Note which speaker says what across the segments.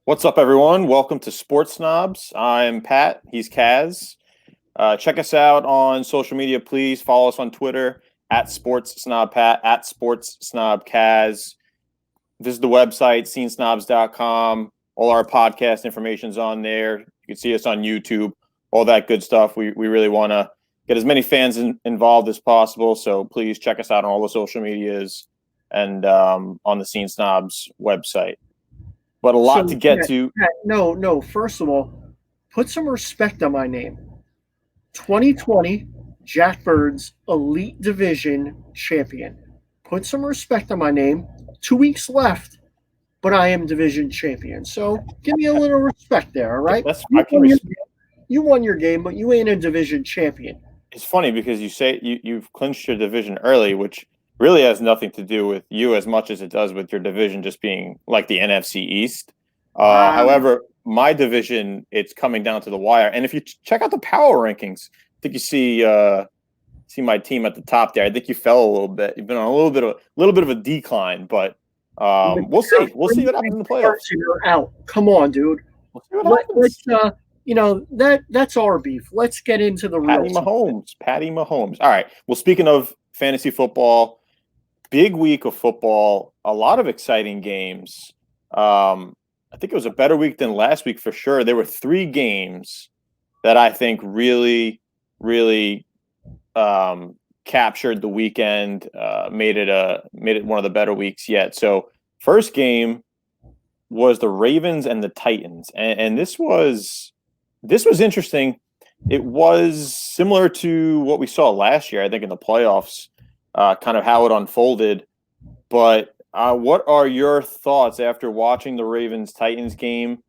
Speaker 1: What's up, everyone? Welcome to Sports Snobs. I'm Pat. He's Kaz. Check us out on social media, please. Follow us on Twitter at Sports Snob Pat, at Sports Snob Kaz. Visit the website, scenesnobs.com. All our podcast information's on there. You can see us on YouTube, all that good stuff. We really want to get as many fans involved as possible. So please check us out on all the social medias and on the Scene Snobs website. But a lot to get to.
Speaker 2: No. First of all, put some respect on my name. 2020 Jack Bird's Elite Division champion. Put some respect on my name. 2 weeks left, but I am division champion. So give me a little respect there, all right? You won your game, but you ain't a division champion.
Speaker 1: It's funny because you say you've clinched your division early, which really has nothing to do with you as much as it does with your division just being like the NFC East. However, my division, it's coming down to the wire. And if you check out the power rankings, I think you see my team at the top there. I think you fell a little bit. You've been on a little bit of a decline, but we'll see. We'll see what happens in the playoffs.
Speaker 2: You're out. Come on, dude.
Speaker 1: We'll see what happens.
Speaker 2: That's our beef. Let's get into the
Speaker 1: Patty Mahomes. All right. Well, speaking of fantasy football, big week of football, a lot of exciting games. I think it was a better week than last week for sure. There were 3 games that I think really captured the weekend, made it one of the better weeks yet. So first game was the Ravens and the Titans, and this was interesting. It was similar to what we saw last year, I think, in the playoffs. Kind of how it unfolded. But what are your thoughts after watching the Ravens-Titans game?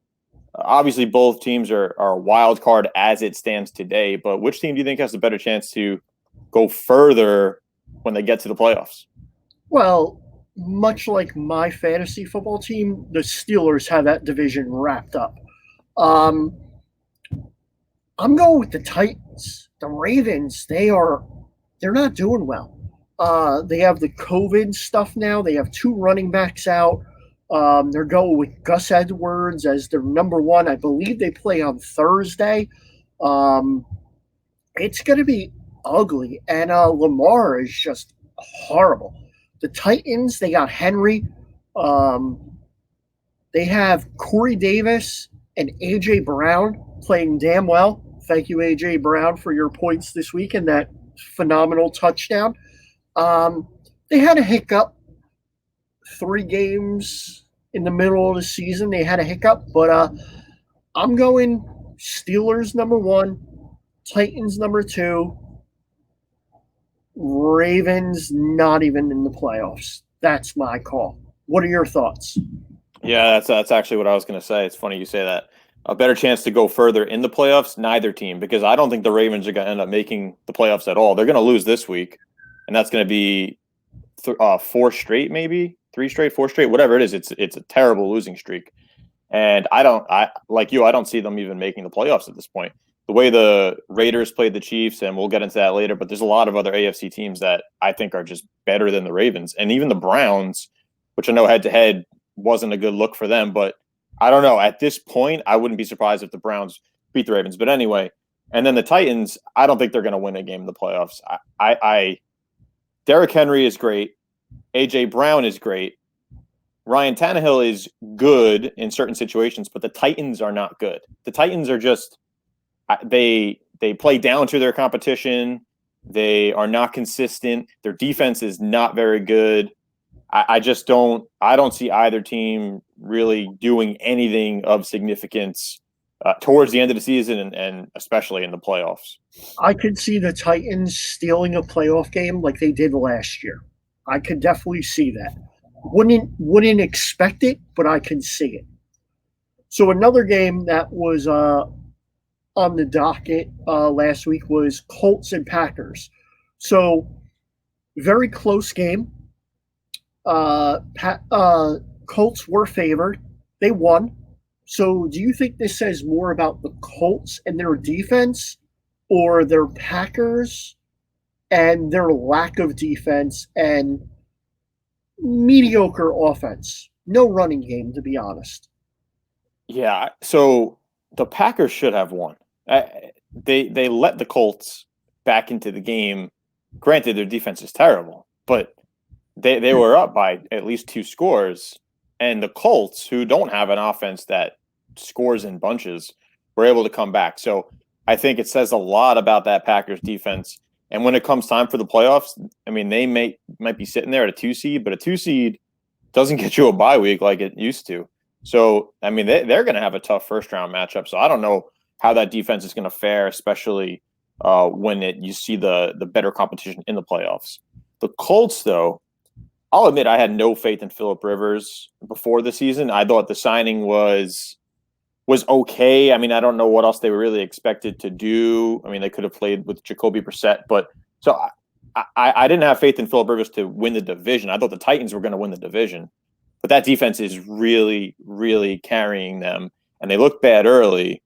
Speaker 1: Obviously, both teams are a wild card as it stands today, but which team do you think has the better chance to go further when they get to the playoffs?
Speaker 2: Well, much like my fantasy football team, the Steelers have that division wrapped up. I'm going with the Titans. The Ravens, they're not doing well. They have the COVID stuff now. They have 2 running backs out. They're going with Gus Edwards as their number 1. I believe they play on Thursday. It's going to be ugly. And Lamar is just horrible. The Titans, they got Henry. They have Corey Davis and A.J. Brown playing damn well. Thank you, A.J. Brown, for your points this week and that phenomenal touchdown. They had a hiccup. 3 games in the middle of the season, they had a hiccup. But I'm going Steelers number 1, Titans number 2, Ravens not even in the playoffs. That's my call. What are your thoughts?
Speaker 1: Yeah, that's actually what I was going to say. It's funny you say that. A better chance to go further in the playoffs, neither team, because I don't think the Ravens are going to end up making the playoffs at all. They're going to lose this week, and that's going to be 4 straight, maybe 3 straight, 4 straight, whatever it is. It's a terrible losing streak, and I don't see them even making the playoffs at this point. The way the Raiders played the Chiefs, and we'll get into that later, but there's a lot of other AFC teams that I think are just better than the Ravens, and even the Browns, which I know head-to-head wasn't a good look for them, but I don't know. At this point, I wouldn't be surprised if the Browns beat the Ravens. But anyway, and then the Titans, I don't think they're going to win a game in the playoffs. Derrick Henry is great. A.J. Brown is great. Ryan Tannehill is good in certain situations, but the Titans are not good. The Titans are just they play down to their competition. They are not consistent. Their defense is not very good. I don't see either team really doing anything of significance towards the end of the season and especially in the playoffs.
Speaker 2: I could see the Titans stealing a playoff game like they did last year. I could definitely see that. Wouldn't expect it, but I can see it. So another game that was on the docket last week was Colts and Packers. So very close game. Colts were favored. They won. So do you think this says more about the Colts and their defense or their Packers and their lack of defense and mediocre offense? No running game, to be honest.
Speaker 1: Yeah, so the Packers should have won. They let the Colts back into the game. Granted, their defense is terrible, but they were up by at least 2 scores, and the Colts, who don't have an offense that scores in bunches, were able to come back. So I think it says a lot about that Packers defense. And when it comes time for the playoffs, I mean, they might be sitting there at a 2 seed, but a 2 seed doesn't get you a bye week like it used to. So I mean, they're going to have a tough first round matchup. So I don't know how that defense is going to fare, especially when you see the better competition in the playoffs. The Colts, though, I'll admit I had no faith in Phillip Rivers before the season. I thought the signing was okay. I mean, I don't know what else they were really expected to do. I mean, they could have played with Jacoby Brissett, but so I didn't have faith in Phillip Rivers to win the division. I thought the Titans were going to win the division, but that defense is really, really carrying them, and they looked bad early,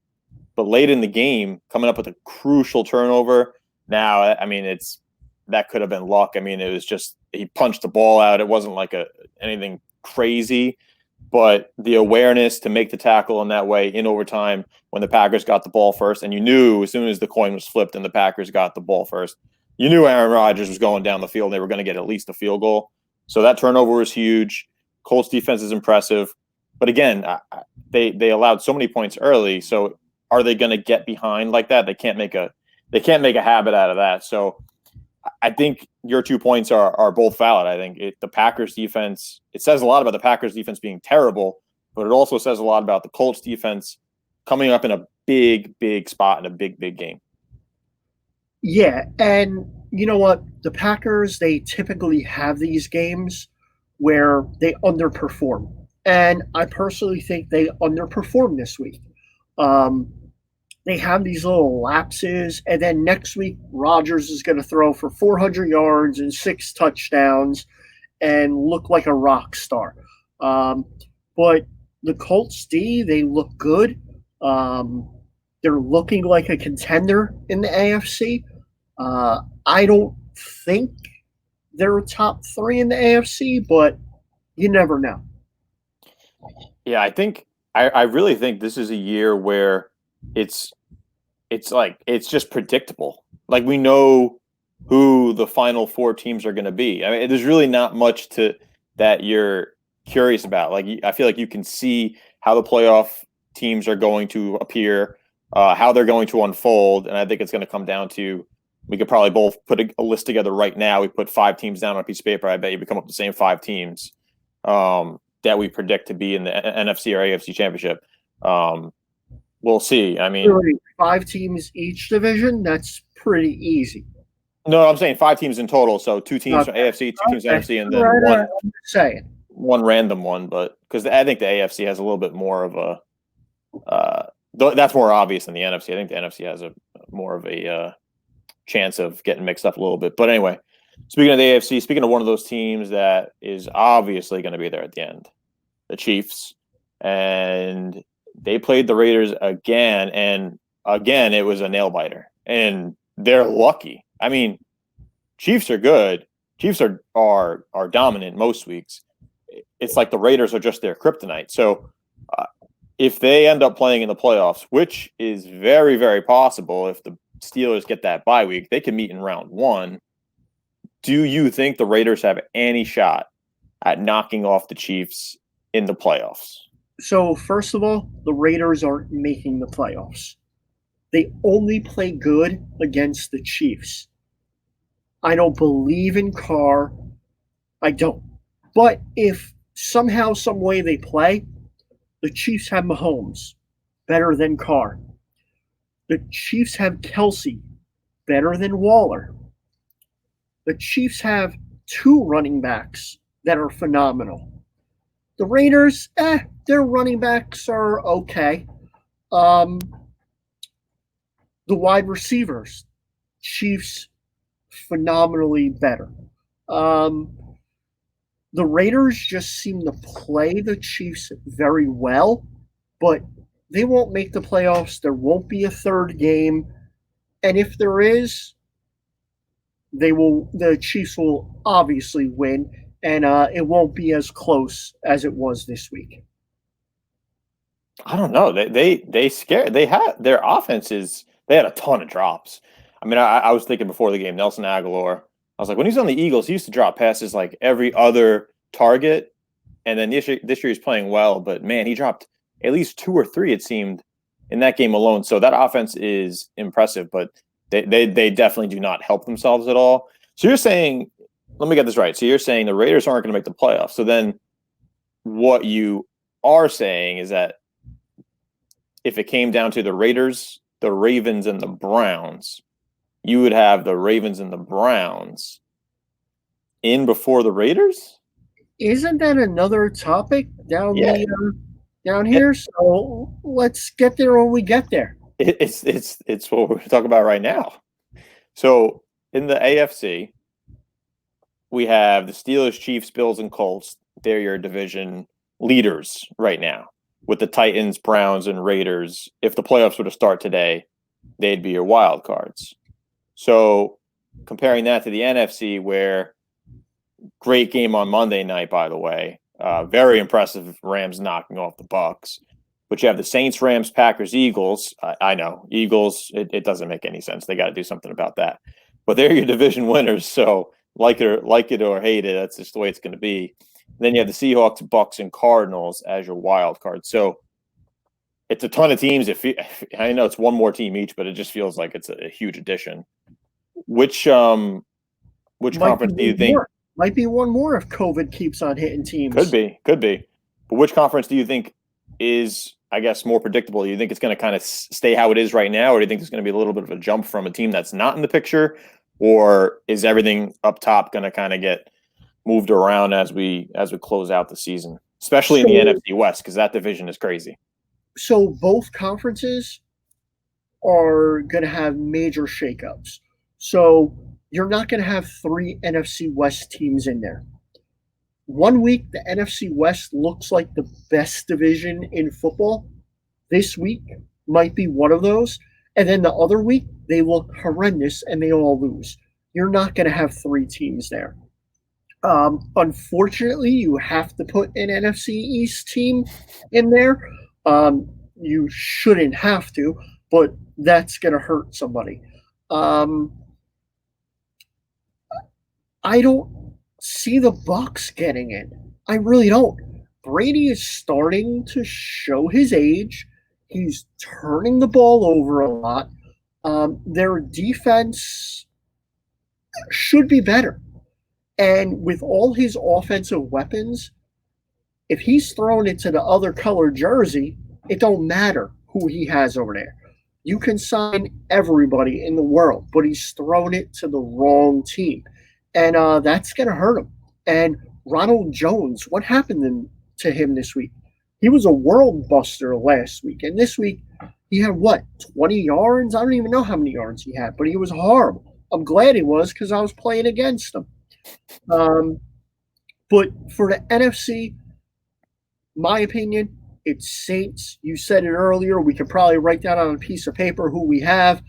Speaker 1: but late in the game, coming up with a crucial turnover. Now, I mean, that could have been luck. I mean, it was just he punched the ball out. It wasn't like anything crazy, but the awareness to make the tackle in that way in overtime when the Packers got the ball first, and you knew as soon as the coin was flipped and the Packers got the ball first, you knew Aaron Rodgers was going down the field and they were going to get at least a field goal. So that turnover was huge. Colts defense is impressive, but again, they allowed so many points early. So are they going to get behind like that? They can't make a habit out of that. So I think your 2 points are both valid. I think the Packers defense, it says a lot about the Packers defense being terrible, but it also says a lot about the Colts defense coming up in a big, big spot in a big, big game.
Speaker 2: Yeah, and you know what? The Packers, they typically have these games where they underperform. And I personally think they underperformed this week. Um, they have these little lapses, and then next week, Rodgers is going to throw for 400 yards and 6 touchdowns and look like a rock star. Um, but the Colts D, they look good. Um, they're looking like a contender in the AFC. I don't think they're top three in the AFC, but you never know.
Speaker 1: Yeah, I really think this is a year where it's it's just predictable. Like we know who the final 4 teams are going to be. I mean, there's really not much to that you're curious about. Like I feel like you can see how the playoff teams are going to appear, how they're going to unfold, and I think it's going to come down to we could probably both put a list together right now. We put 5 teams down on a piece of paper. I bet you we come up with the same 5 teams that we predict to be in the NFC or AFC championship. We'll see. I mean,
Speaker 2: Really, 5 teams each division, that's pretty easy.
Speaker 1: no, I'm saying 5 teams in total. So 2 teams from
Speaker 2: Okay.
Speaker 1: AFC, 2 teams
Speaker 2: Okay.
Speaker 1: NFC, and then
Speaker 2: Right,
Speaker 1: one
Speaker 2: I'm just saying.
Speaker 1: one random one. But because I think the AFC has a little bit more of a that's more obvious than the NFC. I think the NFC has a more of a chance of getting mixed up a little bit. But anyway, speaking of the AFC, speaking of one of those teams that is obviously going to be there at the end, the Chiefs, and they played the Raiders again, and again it was a nail biter, and they're lucky. I mean, Chiefs are good. Chiefs are dominant most weeks. It's like the Raiders are just their kryptonite. So if they end up playing in the playoffs, which is very, very possible if the Steelers get that bye week, they can meet in round one. Do you think the Raiders have any shot at knocking off the Chiefs in the playoffs?
Speaker 2: So, first of all, the Raiders aren't making the playoffs. They only play good against the Chiefs. I don't believe in Carr. I don't. But if somehow, some way they play, the Chiefs have Mahomes, better than Carr. The Chiefs have Kelsey, better than Waller. The Chiefs have 2 running backs that are phenomenal. The Raiders, their running backs are okay. Um, the wide receivers, Chiefs, phenomenally better. Um, the Raiders just seem to play the Chiefs very well, but they won't make the playoffs. There won't be a third game, and if there is, they will. The Chiefs will obviously win, and it won't be as close as it was this week.
Speaker 1: I don't know. They scared. They had their offenses. They had a ton of drops. I mean, I was thinking before the game, Nelson Aguilar. I was like, when he was on the Eagles, he used to drop passes like every other target. And then this year he's playing well, but man, he dropped at least two or three, it seemed, in that game alone. So that offense is impressive, but they definitely do not help themselves at all. So you're saying, let me get this right. So you're saying the Raiders aren't going to make the playoffs. So then what you are saying is that if it came down to the Raiders, the Ravens, and the Browns, you would have the Ravens and the Browns in before the Raiders?
Speaker 2: Isn't that another topic down
Speaker 1: Yeah.
Speaker 2: down here? So let's get there when we get there.
Speaker 1: It's what we're talking about right now. So in the AFC, we have the Steelers, Chiefs, Bills, and Colts. They're your division leaders right now. With the Titans, Browns, and Raiders, if the playoffs were to start today, they'd be your wild cards. So comparing that to the NFC, where great game on Monday night, by the way, very impressive Rams knocking off the Bucks. But you have the Saints, Rams, Packers, Eagles. I know Eagles. It doesn't make any sense. They got to do something about that. But they're your division winners. So like it or hate it, that's just the way it's going to be. And then you have the Seahawks, Bucks, and Cardinals as your wild card. So it's a ton of teams. I know it's one more team each, but it just feels like it's a huge addition. Which conference do you think?
Speaker 2: Might be one more if COVID keeps on hitting teams.
Speaker 1: Could be. But which conference do you think is, I guess, more predictable? Do you think it's going to kind of stay how it is right now, or do you think there's going to be a little bit of a jump from a team that's not in the picture, or is everything up top going to kind of get moved around as we close out the season, especially in the NFC West, because that division is crazy?
Speaker 2: So both conferences are going to have major shakeups. So you're not going to have three NFC West teams in there. One week, the NFC West looks like the best division in football. This week might be one of those. And then the other week, they look horrendous and they all lose. You're not going to have three teams there. Unfortunately, you have to put an NFC East team in there. You shouldn't have to, but that's going to hurt somebody. I don't see the Bucks getting in. I really don't. Brady is starting to show his age. He's turning the ball over a lot. Their defense should be better. And with all his offensive weapons, if he's thrown into the other color jersey, it don't matter who he has over there. You can sign everybody in the world, but he's thrown it to the wrong team. And that's going to hurt him. And Ronald Jones, what happened to him this week? He was a world buster last week. And this week, he had, 20 yards? I don't even know how many yards he had, but he was horrible. I'm glad he was because I was playing against him. But for the NFC, my opinion, it's Saints. You said it earlier. We could probably write down on a piece of paper who we have.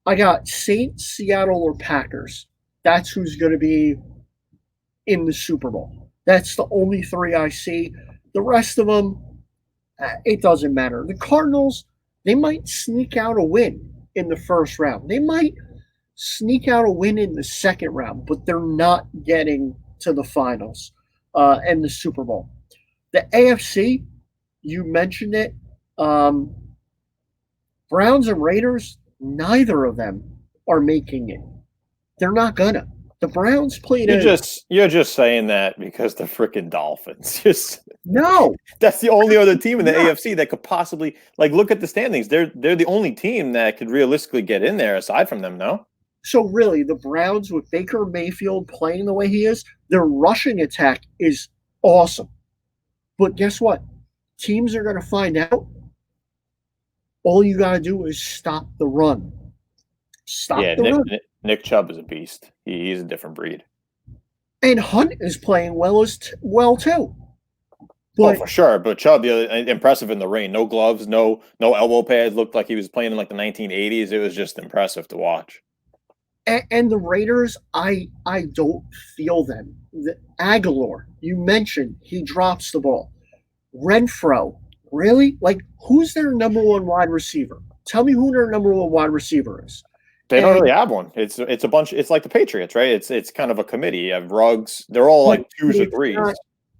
Speaker 2: I got Saints, Seattle, or Packers. That's who's going to be in the Super Bowl. That's the only three I see. The rest of them, it doesn't matter. The Cardinals, they might sneak out a win in the first round. They might sneak out a win in the second round, but they're not getting to the finals and the Super Bowl. The AFC, you mentioned it. Browns and Raiders, neither of them are making it. They're not gonna. The Browns played.
Speaker 1: You're just saying that because the freaking Dolphins.
Speaker 2: No,
Speaker 1: that's the only other team in the AFC that could possibly look at the standings. They're the only team that could realistically get in there aside from them. No.
Speaker 2: So really, the Browns with Baker Mayfield playing the way he is, their rushing attack is awesome. But guess what? Teams are going to find out. All you got to do is stop the run. Run.
Speaker 1: Nick Chubb is a beast. He's a different breed.
Speaker 2: And Hunt is playing well too.
Speaker 1: But, for sure. But Chubb, impressive in the rain. No gloves, no elbow pads. Looked like he was playing in the 1980s. It was just impressive to watch.
Speaker 2: And the Raiders, I don't feel them. Aguilar, you mentioned, he drops the ball. Renfro Really? Like, who's their number one wide receiver? Tell me who their number one wide receiver is.
Speaker 1: They don't
Speaker 2: And
Speaker 1: really have one. It's a bunch. It's like the Patriots, right? It's kind of a committee. You have Ruggs. They're all
Speaker 2: but,
Speaker 1: like
Speaker 2: but
Speaker 1: twos or
Speaker 2: it's
Speaker 1: threes.
Speaker 2: not.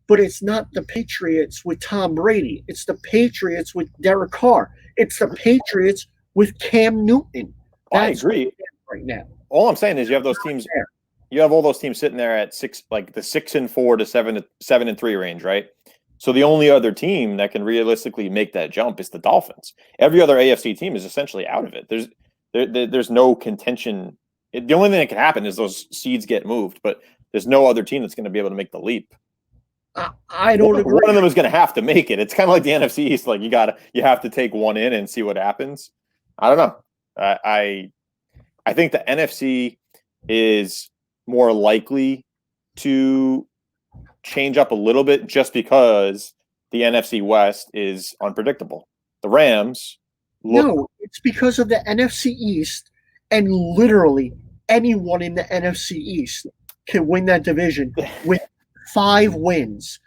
Speaker 2: But it's not the Patriots with Tom Brady. It's the Patriots with Derek Carr. It's the Patriots with Cam Newton.
Speaker 1: I
Speaker 2: That's
Speaker 1: agree.
Speaker 2: right now.
Speaker 1: All I'm saying is you have those teams.
Speaker 2: There.
Speaker 1: You have all those teams sitting there at six, like the 6-4 to 7-3 range, right? So the only other team that can realistically make that jump is the Dolphins. Every other AFC team is essentially out of it. There's no contention. The only thing that can happen is those seeds get moved, but there's no other team that's going to be able to make the leap.
Speaker 2: I don't agree.
Speaker 1: One of them is going to have to make it. It's kind of like the NFC East. Like you have to take one in and see what happens. I don't know. I think the NFC is more likely to change up a little bit just because the NFC West is unpredictable. The Rams
Speaker 2: No, it's because of the NFC East, and literally anyone in the NFC East can win that division with 5 wins.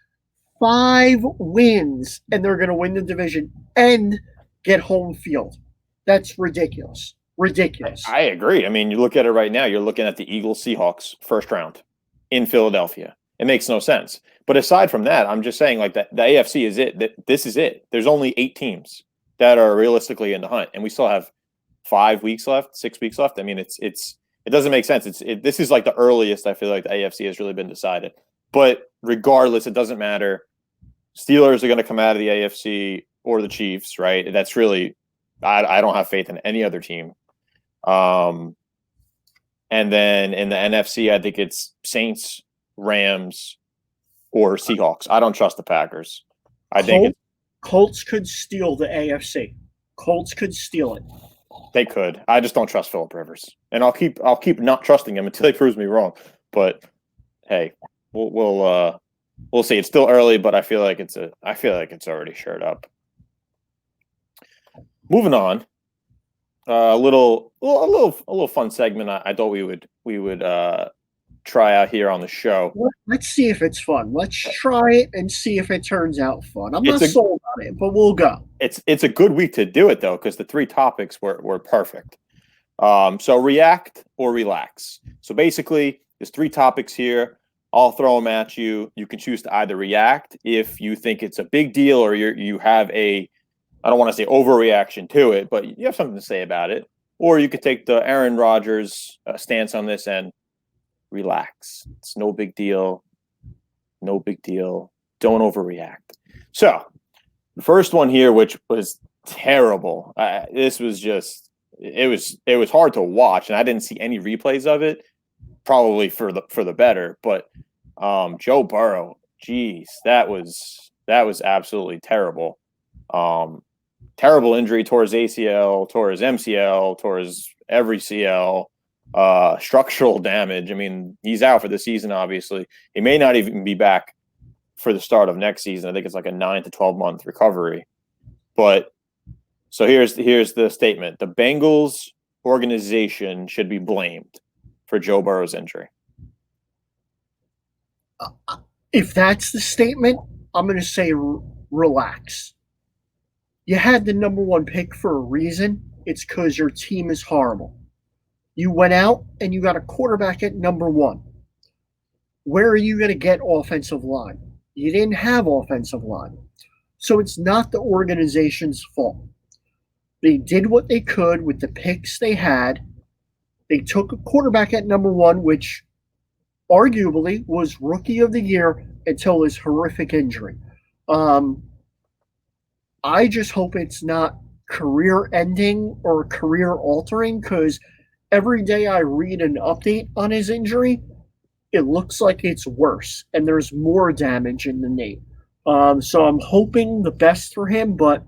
Speaker 2: 5 wins, and they're going to win the division and get home field. That's ridiculous. Ridiculous.
Speaker 1: I agree. I mean, you look at it right now, you're looking at the Eagles Seahawks first round in Philadelphia. It makes no sense. But aside from that, I'm just saying like that the AFC is it. That this is it. There's only 8 teams that are realistically in the hunt, and we still have 5 weeks left, 6 weeks left. I mean, it doesn't make sense. This is like the earliest I feel like the AFC has really been decided. But regardless, it doesn't matter. Steelers are going to come out of the AFC or the Chiefs, right? That's really I don't have faith in any other team. And then in the NFC, I think it's Saints, Rams, or Seahawks. I don't trust the Packers. I think
Speaker 2: Colts could steal the AFC. Colts could steal it.
Speaker 1: They could. I just don't trust Phillip Rivers, and I'll keep not trusting him until he proves me wrong. But hey, we'll see. It's still early, but I feel like it's already shirred up. Moving on, a little fun segment. I thought we would try out here on the show.
Speaker 2: Let's see if it's fun. Let's try it and see if it turns out fun. I'm not sold on it, but we'll go.
Speaker 1: It's a good week to do it though, because the 3 topics were perfect. So react or relax. So basically, there's 3 topics here. I'll throw them at you. You can choose to either react if you think it's a big deal, or you have I don't want to say overreaction to it, but you have something to say about it. Or you could take the Aaron Rodgers stance on this and relax. It's no big deal. No big deal. Don't overreact. So the first one here, which was terrible. This was just it was hard to watch, and I didn't see any replays of it. Probably for the better, but Joe Burrow, geez, that was absolutely terrible. Terrible injury, tore his ACL, tore his MCL, tore his every CL, structural damage. I mean, he's out for the season, obviously. He may not even be back for the start of next season. I think it's like a 9 to 12 month recovery. But so here's the statement. The Bengals organization should be blamed for Joe Burrow's injury.
Speaker 2: If that's the statement, I'm going to say relax. You had the number 1 pick for a reason. It's because your team is horrible. You went out and you got a quarterback at number 1. Where are you going to get offensive line? You didn't have offensive line. So it's not the organization's fault. They did what they could with the picks they had. They took a quarterback at number 1, which arguably was rookie of the year until his horrific injury. I just hope it's not career ending or career altering, because every day I read an update on his injury, it looks like it's worse and there's more damage in the knee. So I'm hoping the best for him, but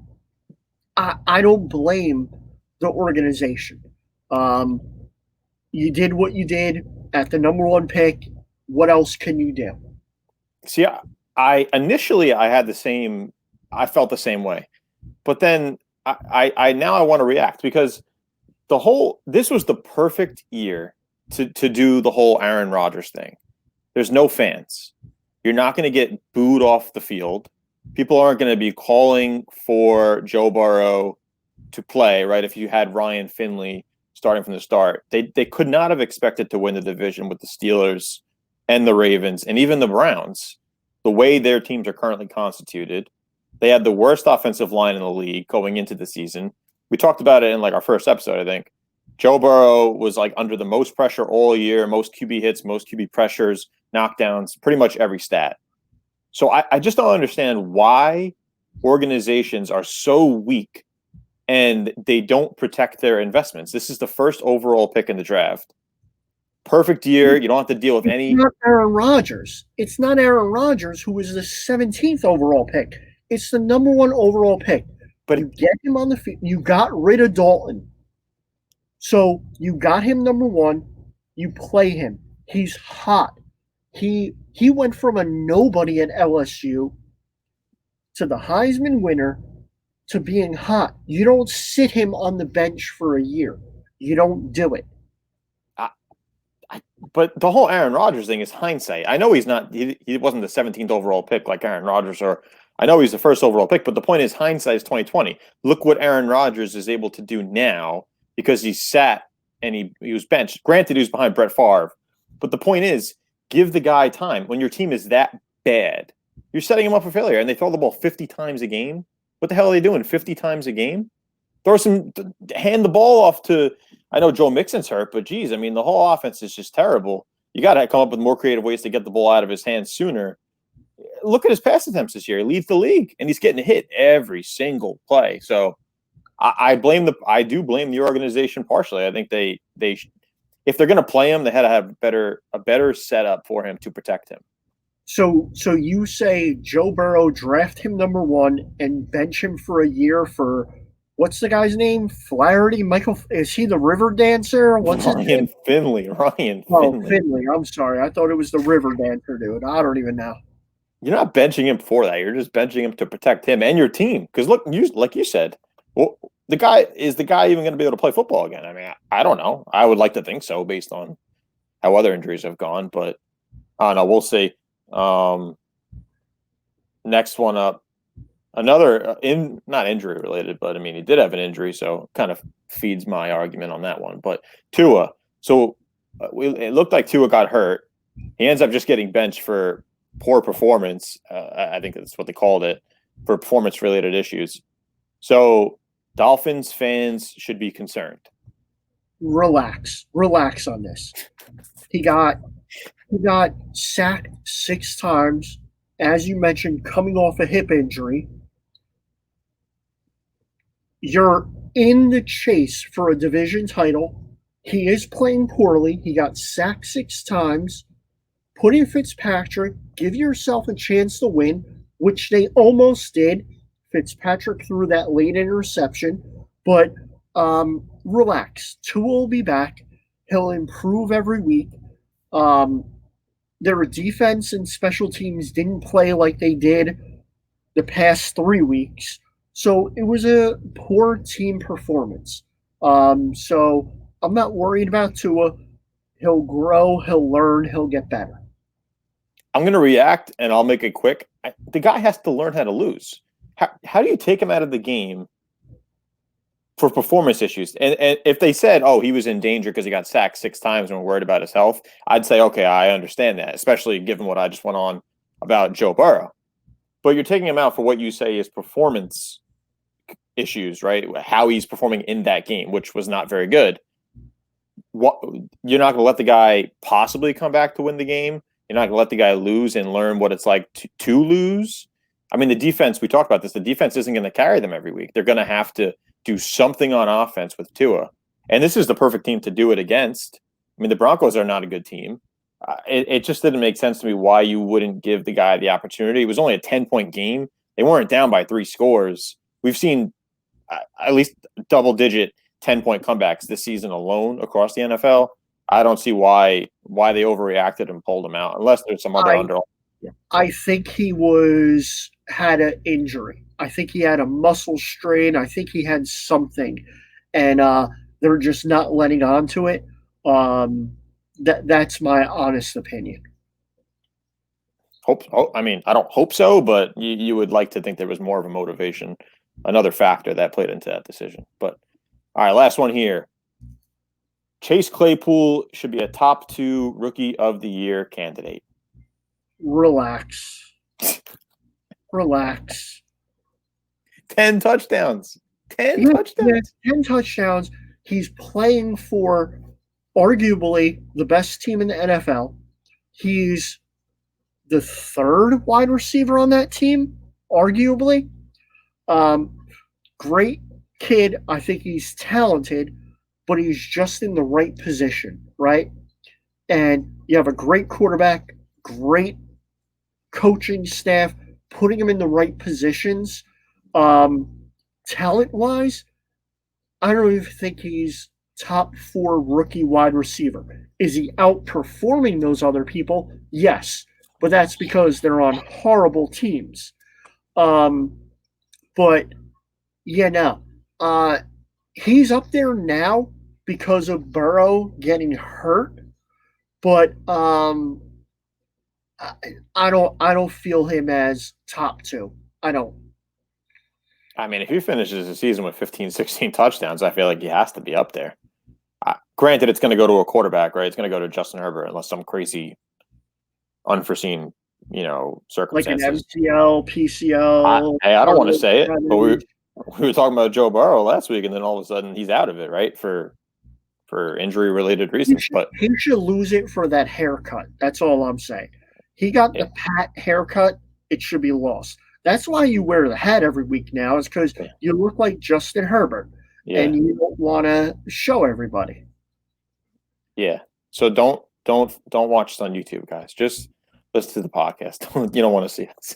Speaker 2: I don't blame the organization. You did what you did at the number 1 pick. What else can you do?
Speaker 1: See, I initially I felt the same way, but then I now I want to react, because this was the perfect year to do the whole Aaron Rodgers thing. There's no fans. You're not going to get booed off the field. people aren't going to be calling for Joe Burrow to play, right? If you had Ryan Finley starting from the start, they could not have expected to win the division with the Steelers and the Ravens and even the Browns. The way their teams are currently constituted, they had the worst offensive line in the league going into the season. We talked about it in like our first episode, I think. Joe Burrow was like under the most pressure all year, most QB hits, most QB pressures, knockdowns, pretty much every stat. So I just don't understand why organizations are so weak and they don't protect their investments. This is the first overall pick in the draft. Perfect year. You don't have to deal with
Speaker 2: It's
Speaker 1: any.
Speaker 2: not Aaron Rodgers. It's not Aaron Rodgers who was the 17th overall pick. It's the number one overall pick.
Speaker 1: But
Speaker 2: you get him on the field. You got rid of Dalton. So you got him number one. You play him. He's hot. He went from a nobody at LSU to the Heisman winner to being hot. You don't sit him on the bench for a year. You don't do it.
Speaker 1: But the whole Aaron Rodgers thing is hindsight. I know he's not. He wasn't the 17th overall pick like Aaron Rodgers, or I know he's the first overall pick. But the point is, hindsight is 2020. Look what Aaron Rodgers is able to do now because he sat and he was benched. Granted, he was behind Brett Favre, but the point is, give the guy time. When your team is that bad, you're setting him up for failure. And they throw the ball 50 times a game. What the hell are they doing? 50 times a game? Hand the ball off to. I know Joe Mixon's hurt, but geez, I mean, the whole offense is just terrible. You got to come up with more creative ways to get the ball out of his hands sooner. Look at his pass attempts this year; he leads the league, and he's getting hit every single play. So, I do blame the organization partially. I think they if they're going to play him, they had to have a better setup for him to protect him.
Speaker 2: So you say Joe Burrow, draft him number one and bench him for a year for what's the guy's name? Flaherty? Michael? Is he the river dancer? What's his name?
Speaker 1: Ryan
Speaker 2: Oh,
Speaker 1: Finley.
Speaker 2: Finley. I'm sorry. I thought it was the river dancer dude. I don't even know.
Speaker 1: You're not benching him for that. You're just benching him to protect him and your team. Because look, like you said, well, the guy even going to be able to play football again? I mean, I don't know. I would like to think so based on how other injuries have gone, but I don't know. We'll see. Next one up, another not injury related, but I mean, he did have an injury, so kind of feeds my argument on that one. But Tua, so it looked like Tua got hurt. He ends up just getting benched for poor performance. I think that's what they called it, for performance-related issues. So Dolphins fans should be concerned.
Speaker 2: Relax on this. He got sacked 6 times, as you mentioned, coming off a hip injury. You're in the chase for a division title. He is playing poorly. He got sacked 6 times. Put in Fitzpatrick. Give yourself a chance to win, which they almost did. Fitzpatrick threw that late interception. But relax. Tua will be back. He'll improve every week. Their defense and special teams didn't play like they did the past 3 weeks. So it was a poor team performance. So I'm not worried about Tua. He'll grow, he'll learn, he'll get better.
Speaker 1: I'm going to react, and I'll make it quick. The guy has to learn how to lose. How do you take him out of the game for performance issues? And if they said, oh, he was in danger because he got sacked 6 times and we're worried about his health, I'd say, okay, I understand that, especially given what I just went on about Joe Burrow. But you're taking him out for what you say is performance issues, right? How he's performing in that game, which was not very good. You're not going to let the guy possibly come back to win the game. You're not going to let the guy lose and learn what it's like to lose. I mean, the defense, we talked about this, the defense isn't going to carry them every week. They're going to have to do something on offense with Tua. And this is the perfect team to do it against. I mean, the Broncos are not a good team. It just didn't make sense to me why you wouldn't give the guy the opportunity. It was only a 10-point game. They weren't down by 3 scores. We've seen at least double-digit 10-point comebacks this season alone across the NFL. I don't see why they overreacted and pulled him out, unless there's some other underlying.
Speaker 2: I think he had an injury. I think he had a muscle strain. I think he had something, and they're just not letting on to it. That's my honest opinion.
Speaker 1: I mean, I don't hope so, but you would like to think there was more of a motivation, another factor that played into that decision. But all right, last one here. Chase Claypool should be a top 2 rookie of the year candidate.
Speaker 2: Relax. Relax.
Speaker 1: 10 touchdowns. 10
Speaker 2: Yeah, yeah,
Speaker 1: touchdowns.
Speaker 2: 10 touchdowns. He's playing for arguably the best team in the NFL. He's the third wide receiver on that team, arguably. Um, Great kid. I think he's talented, but he's just in the right position, right? And you have a great quarterback, great coaching staff, putting him in the right positions. Talent wise, I don't even think he's top 4 rookie wide receiver. Is he outperforming those other people? Yes, but that's because they're on horrible teams. Um, but yeah, no. He's up there now because of Burrow getting hurt, but I, I don't feel him as top 2. I don't.
Speaker 1: I mean, if he finishes the season with 15, 16 touchdowns, I feel like he has to be up there. Granted, it's going to go to a quarterback, right? It's going to go to Justin Herbert unless some crazy, unforeseen,
Speaker 2: Like an
Speaker 1: circumstances.
Speaker 2: MCL, PCL.
Speaker 1: Hey, I don't want to say it, but we were talking about Joe Burrow last week, and then all of a sudden he's out of it, right? For injury related reasons. But
Speaker 2: He should lose it for that haircut. That's all I'm saying. He got
Speaker 1: yeah,
Speaker 2: the pat haircut. It should be lost. That's why you wear the hat every week now, is because you look like Justin Herbert,
Speaker 1: yeah,
Speaker 2: and you don't want to show everybody.
Speaker 1: yeah. So don't watch us on YouTube, guys. Just listen to the podcast. You don't want to see us.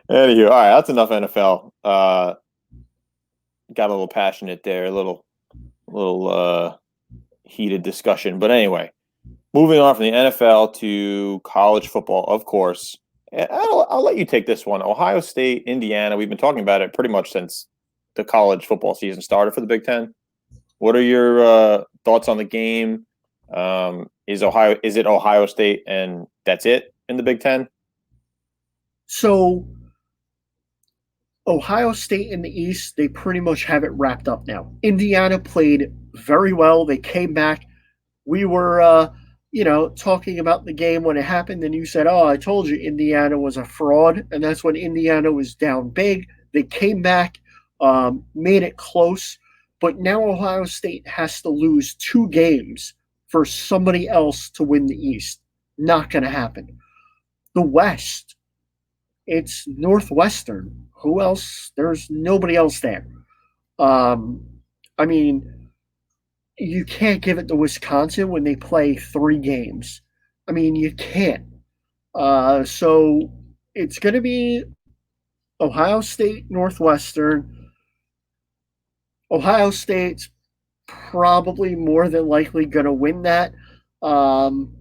Speaker 1: Anywho, all right, that's enough NFL. Got a little passionate there, a little heated discussion. But anyway, moving on from the NFL to college football, of course. I'll let you take this one. Ohio State, Indiana. We've been talking about it pretty much since the college football season started for the Big Ten. What are your thoughts on the game? Is it Ohio State and that's it in the Big Ten?
Speaker 2: So Ohio State in the East, they pretty much have it wrapped up now. Indiana played very well. They came back. We were, talking about the game when it happened, and you said, "Oh, I told you Indiana was a fraud," and that's when Indiana was down big. They came back, made it close, but now Ohio State has to lose 2 games for somebody else to win the East. Not going to happen. The West, it's Northwestern. Who else? There's nobody else there. Um, I mean, you can't give it to Wisconsin when they play 3 games. I mean, you can't. So it's going to be Ohio State, Northwestern. Ohio State's probably more than likely going to win that. Um,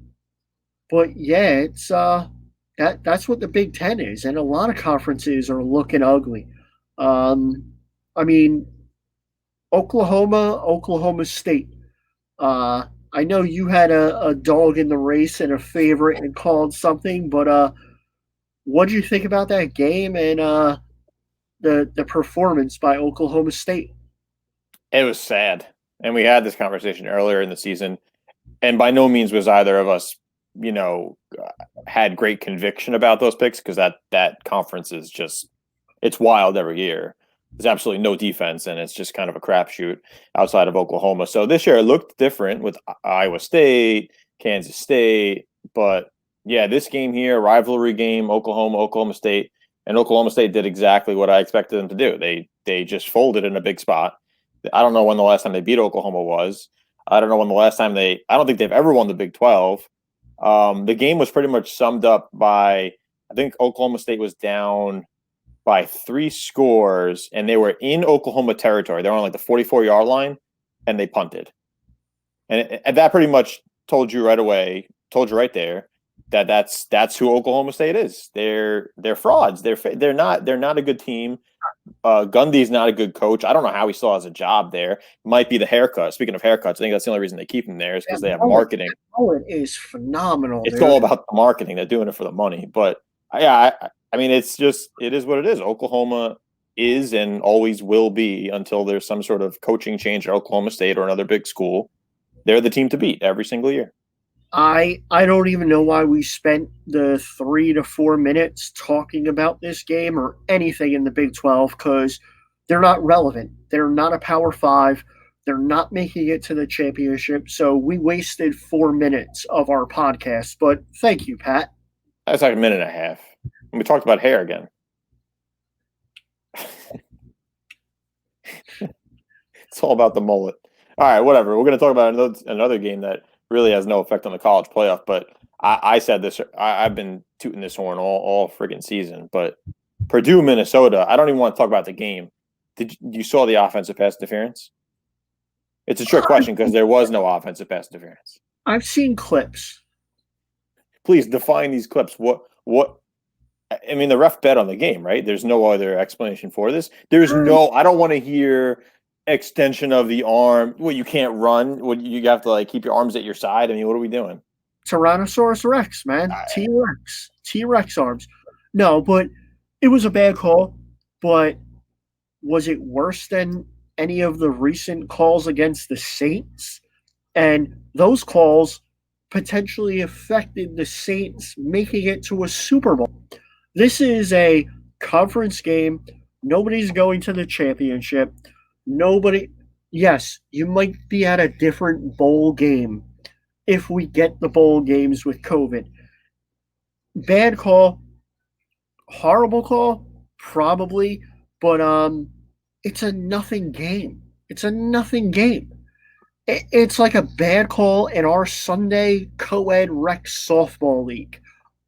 Speaker 2: but yeah, it's that's what the Big Ten is, and a lot of conferences are looking ugly. I mean, Oklahoma State. I know you had a dog in the race and a favorite and called something, but what did you think about that game and the performance by Oklahoma State?
Speaker 1: It was sad, and we had this conversation earlier in the season, and by no means was either of us, had great conviction about those picks because that conference is just it's wild every year. There's absolutely no defense, and it's just kind of a crapshoot outside of Oklahoma. So this year it looked different with Iowa State, Kansas State, but yeah, this game here, rivalry game, Oklahoma State, and Oklahoma State did exactly what I expected them to do. They just folded in a big spot. I don't know when the last time they beat Oklahoma was. I don't know when the last time I don't think they've ever won the Big 12. The game was pretty much summed up by I think Oklahoma State was down by 3 scores, and they were in Oklahoma territory. They were on like the 44-yard line, and they punted. And that pretty much told you right there that's who Oklahoma State is. They're frauds. They're not a good team. Gundy's not a good coach. I don't know how he still has a job there. Might be the haircut. Speaking of haircuts, I think that's the only reason they keep him there is because they have marketing.
Speaker 2: Mullet is phenomenal,
Speaker 1: It's
Speaker 2: dude.
Speaker 1: all about the marketing. They're doing it for the money. But yeah, I mean, it is what it is. Oklahoma is and always will be until there's some sort of coaching change at Oklahoma State or another big school. They're the team to beat every single year.
Speaker 2: I don't even know why we spent the 3 to 4 minutes talking about this game or anything in the Big 12 because they're not relevant. They're not a Power Five. They're not making it to the championship. So we wasted 4 minutes of our podcast. But thank you, Pat.
Speaker 1: That's like a minute and a half. And we talked about hair again. It's all about the mullet. All right, whatever. We're going to talk about another game that really has no effect on the college playoff. But I said this. I've been tooting this horn all friggin' season. But Purdue, Minnesota. I don't even want to talk about the game. Did you saw the offensive pass interference? It's a trick question because there was no offensive pass interference.
Speaker 2: I've seen clips.
Speaker 1: Please define these clips. What? I mean, the ref bet on the game, right? There's no other explanation for this. There's no. I don't want to hear extension of the arm. Well, you can't run. What you have to like keep your arms at your side. I mean, what are we doing?
Speaker 2: Tyrannosaurus Rex, man. T-Rex arms. No, but it was a bad call. But was it worse than any of the recent calls against the Saints? And those calls potentially affected the Saints making it to a Super Bowl. This is a conference game. Nobody's going to the championship. Yes, you might be at a different bowl game if we get the bowl games with COVID. Bad call, horrible call, probably, but it's a nothing game. It's a nothing game. It's like a bad call in our Sunday co-ed rec softball league.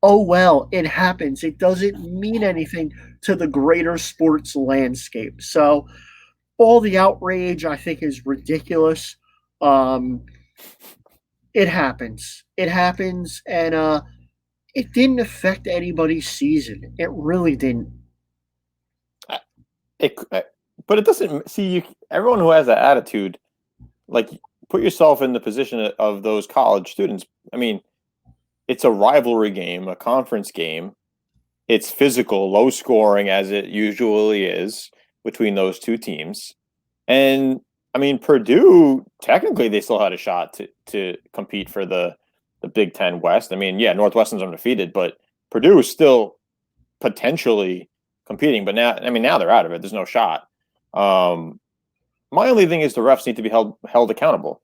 Speaker 2: Oh well, it happens. It doesn't mean anything to the greater sports landscape. So all the outrage I think is ridiculous. It happens. It happens, and it didn't affect anybody's season. It really didn't.
Speaker 1: But it doesn't. See, everyone who has that attitude, like, put yourself in the position of those college students. I mean, it's a rivalry game, a conference game. It's physical, low scoring as it usually is between those two teams. And I mean, Purdue, technically they still had a shot to compete for the Big Ten West. I mean, yeah, Northwestern's undefeated, but Purdue is still potentially competing. But now, I mean, now they're out of it. There's no shot. My only thing is the refs need to be held accountable.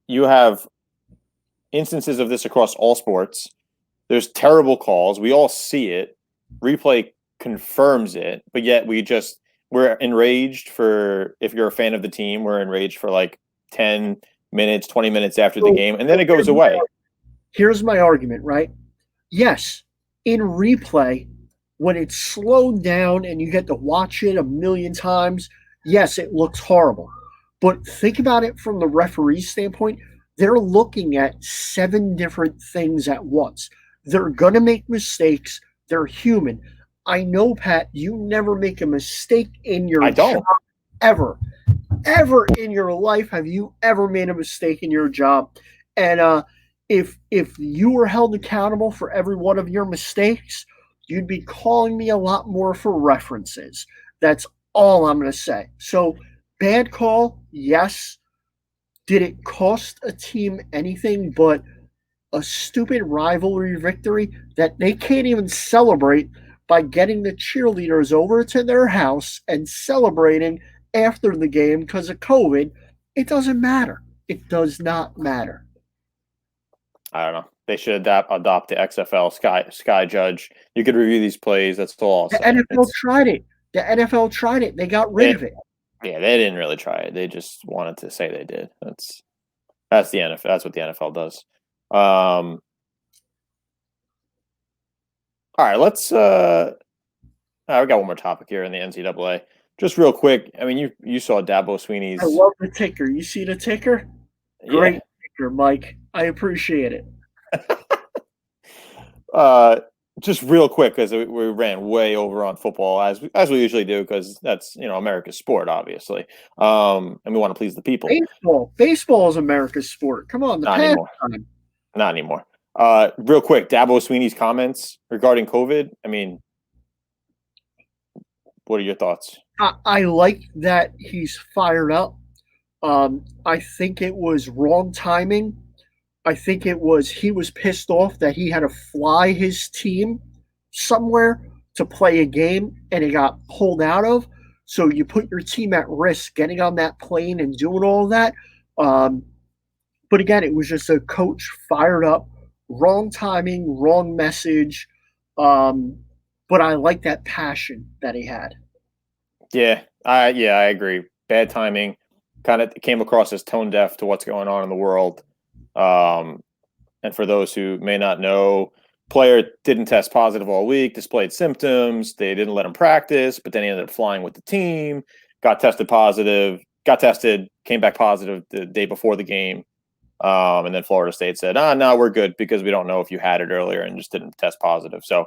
Speaker 1: You have instances of this across all sports. There's terrible calls. We all see it. Replay confirms it, but yet we're enraged for, if you're a fan of the team, we're enraged for like 10 minutes, 20 minutes after the game, and then it goes away.
Speaker 2: Here's my argument, right? Yes, in replay, when it's slowed down and you get to watch it a million times, yes, it looks horrible. But think about it from the referee's standpoint. They're looking at 7 different things at once. They're going to make mistakes. They're human. I know, Pat, you never make a mistake in your job ever. Ever in your life have you ever made a mistake in your job? And if you were held accountable for every one of your mistakes, you'd be calling me a lot more for references. That's all I'm going to say. So, bad call, yes. Did it cost a team anything but a stupid rivalry victory that they can't even celebrate by getting the cheerleaders over to their house and celebrating after the game because of COVID? It doesn't matter. It does not matter.
Speaker 1: I don't know. They should adopt the XFL Sky Judge. You could review these plays. That's all.
Speaker 2: The NFL tried it. The NFL tried it. They got rid of it.
Speaker 1: Yeah, they didn't really try it. They just wanted to say they did. That's the NFL. That's what the NFL does. All right, let's. We got one more topic here in the NCAA. Just real quick. I mean, you saw Dabo Sweeney's.
Speaker 2: I love the ticker. You see the ticker? Great ticker, Mike. I appreciate it.
Speaker 1: just real quick because we ran way over on football as we usually do because that's America's sport, obviously, and we want to please the people.
Speaker 2: Baseball is America's sport. Come on, the
Speaker 1: Not anymore.
Speaker 2: pastime.
Speaker 1: Not anymore. Real quick, Dabo Sweeney's comments regarding COVID. I mean, what are your thoughts?
Speaker 2: I like that he's fired up. I think it was wrong timing. I think it was he was pissed off that he had to fly his team somewhere to play a game and it got pulled out of. So you put your team at risk getting on that plane and doing all that. Um, but again, it was just a coach fired up, wrong timing, wrong message. Um, but I like that passion that he had.
Speaker 1: Yeah, I agree. Bad timing. Kind of came across as tone deaf to what's going on in the world. Um, and for those who may not know, player didn't test positive all week, displayed symptoms. They didn't let him practice, but then he ended up flying with the team, got tested, came back positive the day before the game. And then Florida State said, no, we're good because we don't know if you had it earlier and just didn't test positive. So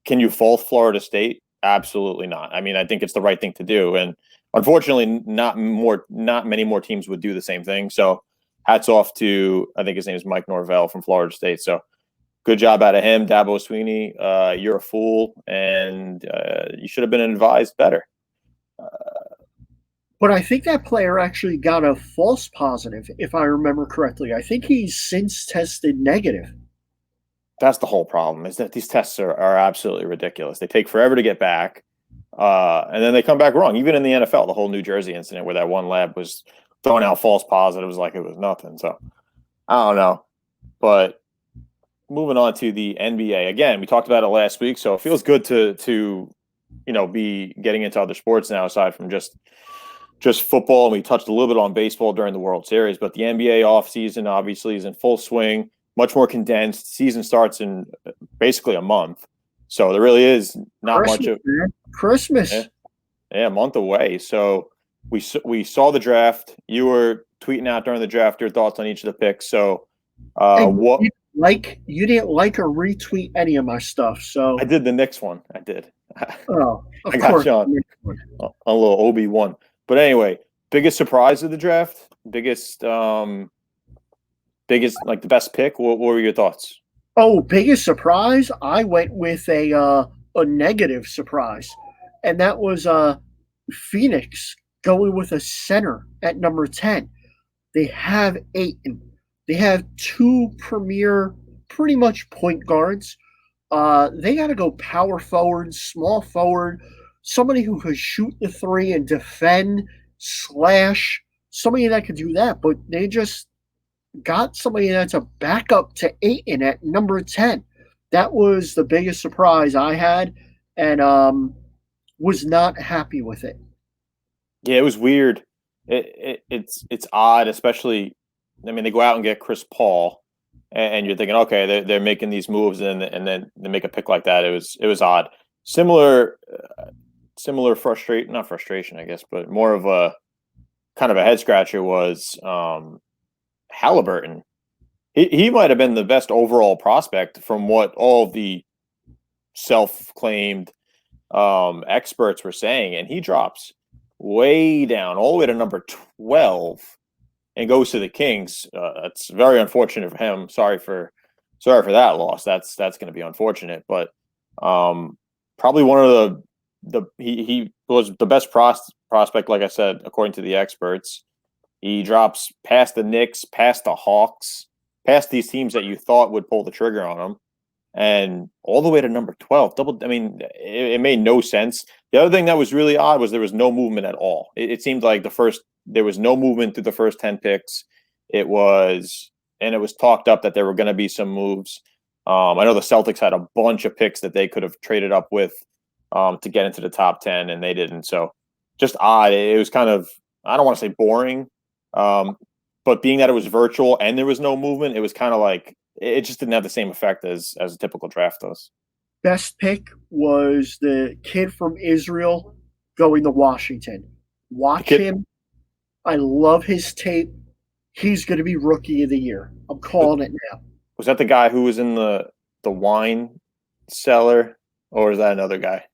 Speaker 1: can you fault Florida State? Absolutely not. I mean, I think it's the right thing to do. And unfortunately, not many more teams would do the same thing. So hats off to, I think his name is Mike Norvell from Florida State. So good job out of him. Dabo Sweeney, you're a fool and you should have been advised better.
Speaker 2: But I think that player actually got a false positive, if I remember correctly. I think he's since tested negative.
Speaker 1: That's the whole problem, is that these tests are absolutely ridiculous. They take forever to get back, and then they come back wrong. Even in the NFL, the whole New Jersey incident where that one lab was throwing out false positives like it was nothing. So I don't know. But moving on to the NBA. Again, we talked about it last week, so it feels good to be getting into other sports now aside from just football. And we touched a little bit on baseball during the World Series, but the NBA offseason obviously is in full swing. Much more condensed. Season starts in basically a month. So there really is not much of
Speaker 2: Christmas.
Speaker 1: Yeah, a month away. So we saw the draft. You were tweeting out during the draft your thoughts on each of the picks. So what
Speaker 2: you didn't like or retweet any of my stuff. So
Speaker 1: I did the Knicks one. I did.
Speaker 2: Oh,
Speaker 1: I got you on a little OB1. But anyway, biggest surprise of the draft? Biggest like the best pick? What were your thoughts?
Speaker 2: Oh, biggest surprise? I went with a negative surprise, and that was Phoenix going with a center at number 10. They have Ayton. They have two premier, pretty much point guards. They got to go power forward, small forward, somebody who could shoot the three and defend, slash, somebody that could do that. But they just got somebody that's a backup to Ayton at number 10. That was the biggest surprise I had, and was not happy with it.
Speaker 1: Yeah, it was weird. It's odd, especially. I mean, they go out and get Chris Paul, and you're thinking, okay, they're making these moves, and then they make a pick like that. It was odd. Similar not frustration, I guess, but more of a kind of a head scratcher was Halliburton. He might have been the best overall prospect from what all of the self-claimed experts were saying, and he drops way down, all the way to number 12, and goes to the Kings. It's very unfortunate for him. Sorry for that loss. That's going to be unfortunate, but probably one of he was the best prospect, like I said, according to the experts. He drops past the Knicks, past the Hawks, past these teams that you thought would pull the trigger on him, and all the way to number 12. I mean, it made no sense. The other thing that was really odd was there was no movement at all. It seemed like there was no movement through the first 10 picks. It was talked up that there were going to be some moves. I know the Celtics had a bunch of picks that they could have traded up with to get into the top 10, and they didn't. So just odd. It was kind of, I don't want to say boring, but being that it was virtual and there was no movement, it was kind of like it just didn't have the same effect as a typical draft does.
Speaker 2: Best pick was the kid from Israel going to Washington. Watch him. I love his tape. He's going to be rookie of the year. I'm calling it now.
Speaker 1: Was that the guy who was in the wine seller, or is that another guy?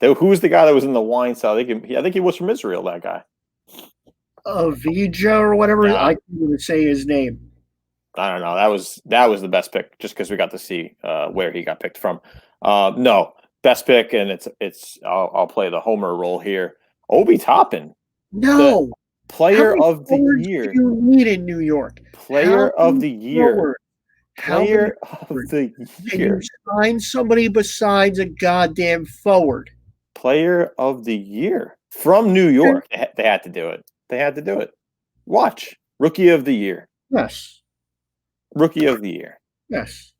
Speaker 1: Who's the guy that was in the wine cellar? I think he was from Israel. That guy.
Speaker 2: Avija or whatever. I
Speaker 1: Nah,
Speaker 2: can't even say his name.
Speaker 1: I don't know. That was the best pick, just because we got to see where he got picked from. No, best pick, and I'll play the homer role here. Obi Toppin, the
Speaker 2: No. How
Speaker 1: player
Speaker 2: many
Speaker 1: of the
Speaker 2: forwards do
Speaker 1: year,
Speaker 2: you need in New York?
Speaker 1: player
Speaker 2: How
Speaker 1: of
Speaker 2: many
Speaker 1: the year,
Speaker 2: forwards? How many
Speaker 1: player of
Speaker 2: forwards?
Speaker 1: the
Speaker 2: Can you
Speaker 1: year,
Speaker 2: sign somebody besides a goddamn forward?
Speaker 1: player of the year from New
Speaker 2: Okay.
Speaker 1: York. They had to do it. They had to do it. Watch rookie of the year,
Speaker 2: Yes.
Speaker 1: rookie of the year.
Speaker 2: Yes.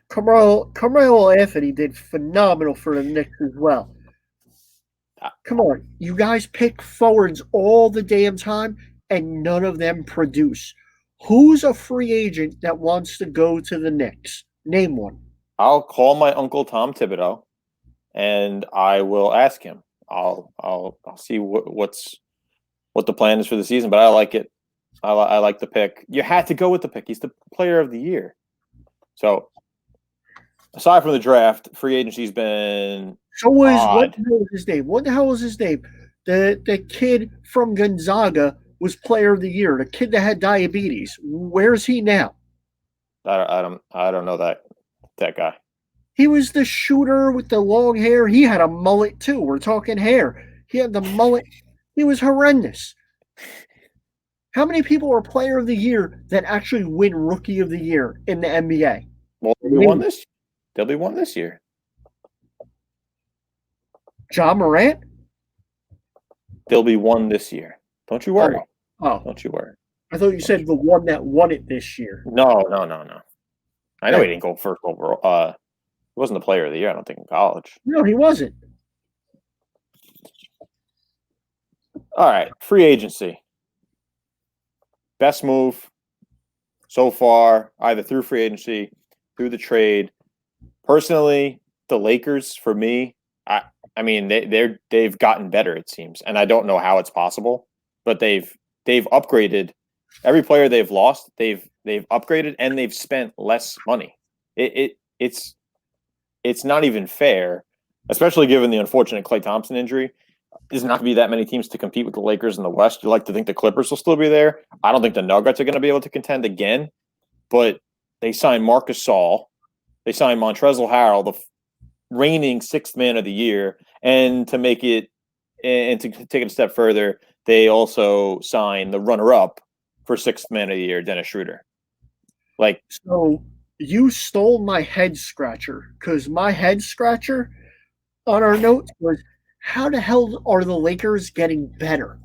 Speaker 2: Carmelo Anthony did phenomenal for the Knicks as well. Come on. You guys pick forwards all the damn time and none of them produce. Who's a free agent that wants to go to the Knicks? Name one.
Speaker 1: I'll call my uncle Tom Thibodeau, and I will ask him. I'll see what the plan is for the season, but I like it. I like the pick. You had to go with the pick. He's the player of the year. So aside from the draft, free agency's been
Speaker 2: So was what
Speaker 1: odd.
Speaker 2: the hell was his name? What the hell was his name? The kid from Gonzaga was player of the year. The kid that had diabetes. Where's he now?
Speaker 1: I don't know that guy.
Speaker 2: He was the shooter with the long hair. He had a mullet too. We're talking hair. He had the mullet. He was horrendous. How many people are player of the year that actually win rookie of the year in the NBA?
Speaker 1: Well,
Speaker 2: Me.
Speaker 1: they'll be one this year.
Speaker 2: John Morant?
Speaker 1: They'll be one this year. Don't you
Speaker 2: Oh,
Speaker 1: worry.
Speaker 2: oh.
Speaker 1: Don't you worry.
Speaker 2: I thought you
Speaker 1: Don't
Speaker 2: said
Speaker 1: you.
Speaker 2: the one that won it this year.
Speaker 1: No. I know he
Speaker 2: Okay.
Speaker 1: didn't go first overall. He wasn't the player of the year, I don't think, in college.
Speaker 2: No, he wasn't.
Speaker 1: All right, free agency. Best move so far, either through free agency, through the trade. Personally, the Lakers for me, I mean they've gotten better, it seems, and I don't know how it's possible, but they've upgraded every player they've lost. They've upgraded and they've spent less money. It's not even fair, especially given the unfortunate Klay Thompson injury. There's not going to be that many teams to compete with the Lakers in the West. You like to think the Clippers will still be there. I don't think the Nuggets are going to be able to contend again, but they signed Marcus Saul. They signed Montrezl Harrell, the reigning sixth man of the year. And to make it, and to take it a step further, they also signed the runner up for sixth man of the year, Dennis Schroeder. Like,
Speaker 2: So you stole my head scratcher because my head scratcher on our notes was how the hell are the Lakers getting better?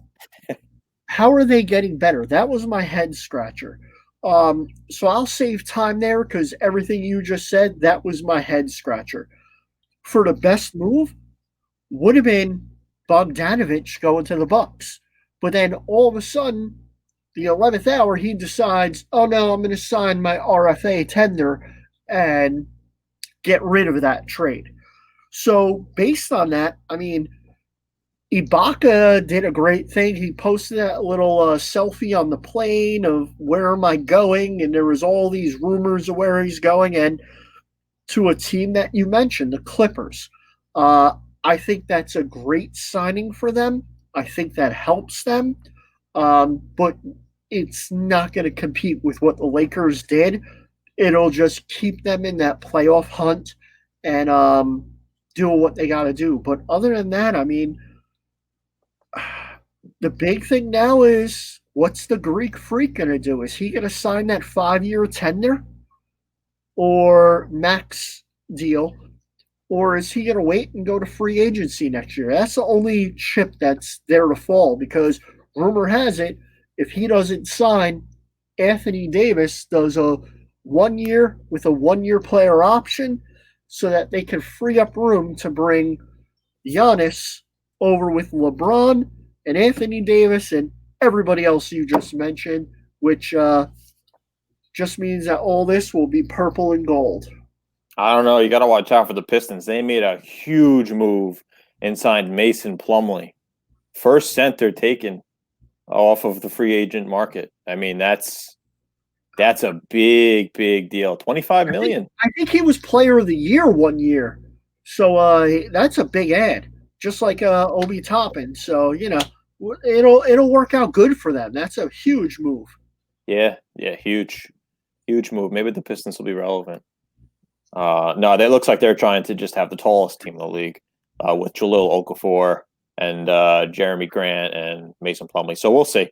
Speaker 2: How are they getting better? That was my head scratcher. So I'll save time there because everything you just said, that was my head scratcher. For the best move, would have been Bogdanovich going to the Bucks. But then all of a sudden, the 11th hour, he decides, oh no, I'm going to sign my RFA tender and get rid of that trade. So based on that, I mean, Ibaka did a great thing. He posted that little selfie on the plane of where am I going, and there was all these rumors of where he's going, and to a team that you mentioned, the Clippers. I think that's a great signing for them. I think that helps them, but it's not going to compete with what the Lakers did. It'll just keep them in that playoff hunt and do what they got to do. But other than that, I mean, the big thing now is what's the Greek freak going to do? Is he going to sign that 5-year tender or max deal? Or is he going to wait and go to free agency next year? That's the only chip that's there to fall because rumor has it if he doesn't sign, Anthony Davis does a 1 year with a 1 year player option so that they can free up room to bring Giannis over with LeBron and Anthony Davis and everybody else you just mentioned, which just means that all this will be purple and gold.
Speaker 1: I don't know. You got to watch out for the Pistons. They made a huge move and signed Mason Plumlee, first center taken off of the free agent market. I mean, That's a big, big deal. 25
Speaker 2: I think
Speaker 1: million.
Speaker 2: I think he was Player of the Year one year, so that's a big ad, just like Obi Toppin. So it'll work out good for them. That's a huge move.
Speaker 1: Yeah, yeah, huge, huge move. Maybe the Pistons will be relevant. No, it looks like they're trying to just have the tallest team in the league with Jahlil Okafor and Jeremy Grant and Mason Plumlee. So we'll see.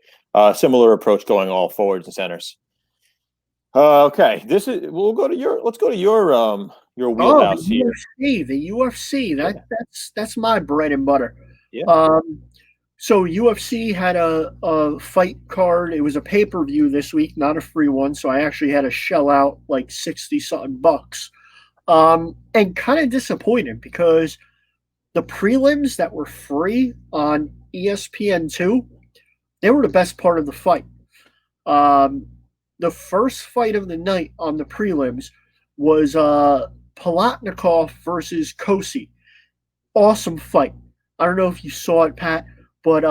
Speaker 1: Similar approach going all forwards and centers. Okay, let's go to your
Speaker 2: Oh,
Speaker 1: wheelhouse here.
Speaker 2: The UFC.
Speaker 1: Yeah,
Speaker 2: That's my bread and butter.
Speaker 1: yeah.
Speaker 2: Um, so UFC had a fight card. It was a pay per view this week, not a free one. So I actually had to shell out like 60 something bucks. And kind of disappointed because the prelims that were free on ESPN2, they were the best part of the fight. Um, the first fight of the night on the prelims was Palatnikov versus Kosi. Awesome fight. I don't know if you saw it, Pat, but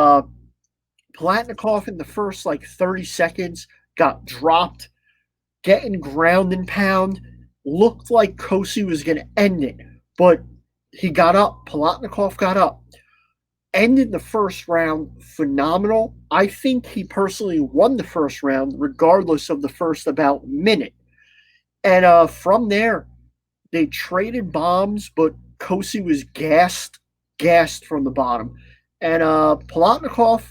Speaker 2: Palatnikov in the first like 30 seconds got dropped, getting ground and pound. Looked like Kosi was going to end it, but he got up. Palatnikov got up. Ended the first round phenomenal. I think he personally won the first round, regardless of the first about minute. And from there, they traded bombs, but Kosi was gassed from the bottom. And Palatnikov